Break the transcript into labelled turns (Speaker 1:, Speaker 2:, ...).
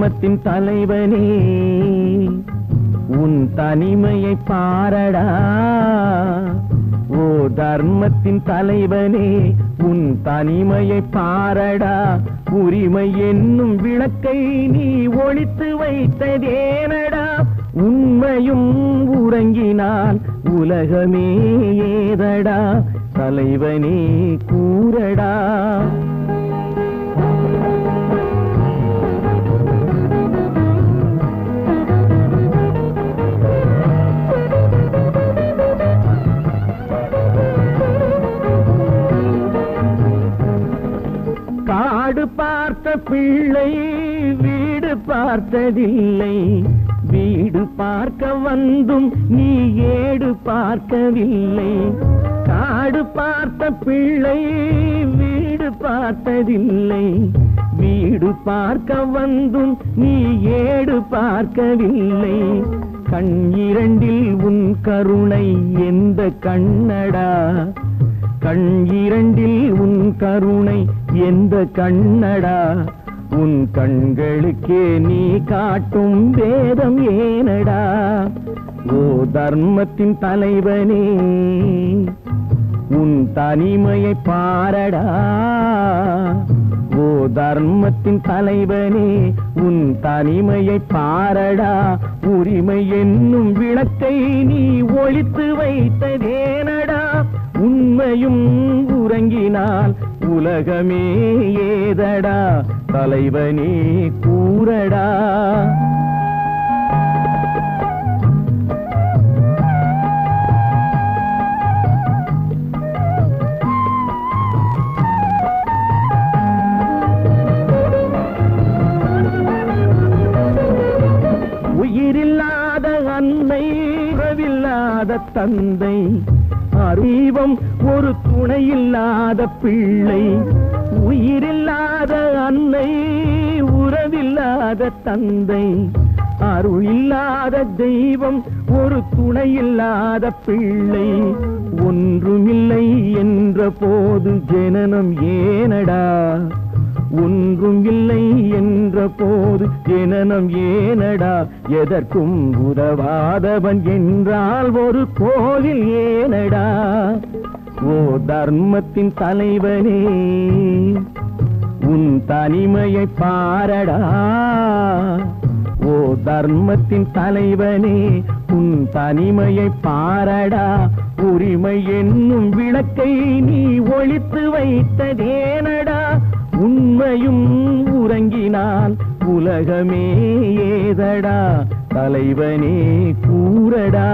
Speaker 1: தர்மத்தின் தலைவனே உன் தனிமையை பாரடா. ஓ தர்மத்தின் தலைவனே உன் தனிமையை பாரடா. உரிமை என்னும் விளக்கை நீ ஒளித்து வைத்ததேனடா. உண்மையும் உறங்கினால் உலகமே ஏதடா. தலைவனே கூறடா. காடு பார்த்த பிள்ளை வீடு பார்த்ததில்லை. வீடு பார்க்க வந்தும் நீ ஏடு பார்க்கவில்லை. காடு பார்த்த பிள்ளை வீடு பார்த்ததில்லை. வீடு பார்க்க வந்தும் நீ ஏடு பார்க்கவில்லை. கண் இரண்டில் உன் கருணை எந்த கண்ணடா. கண் இரண்டில் உன் கருணை எந்த கண்ணடா. உன் கண்களுக்கே நீ காட்டும் வேதம் ஏனடா. ஓ தர்மத்தின் தலைவனே உன் தனிமையை பாரடா. ஓ தர்மத்தின் தலைவனே உன் தனிமையை பாரடா. உரிமை என்னும் விளக்கை நீ ஒளித்து வைத்ததேனடா. உண்மையும் உறங்கினால் உலகமே ஏதடா. தலைவனே கூறடா. உயிரில்லாத அன்னை உறவில்லாத தந்தை. அறிவம் ஒரு துணையில்லாத பிள்ளை. உயிரில்லாத அன்னை உறவில்லாத தந்தை. அருள் இல்லாத தெய்வம் ஒரு துணையில்லாத பிள்ளை. ஒன்றுமில்லை என்ற போது ஜனனம் ஏனடா. ஒன்றும் இல்லை என்ற போது ஜனனம் ஏனடா. எதற்கும் உதவாதவன் என்றால் ஒரு கோவில் ஏனடா. ஓ தர்மத்தின் தலைவனே உன் தனிமையை பாரடா. ஓ தர்மத்தின் தலைவனே உன் தனிமையை பாரடா. உரிமை என்னும் விளக்கை நீ ஒளித்து வைத்ததேனடா. உண்மையும் உறங்கினால் உலகமே ஏதடா. தலைவனே கூறடா.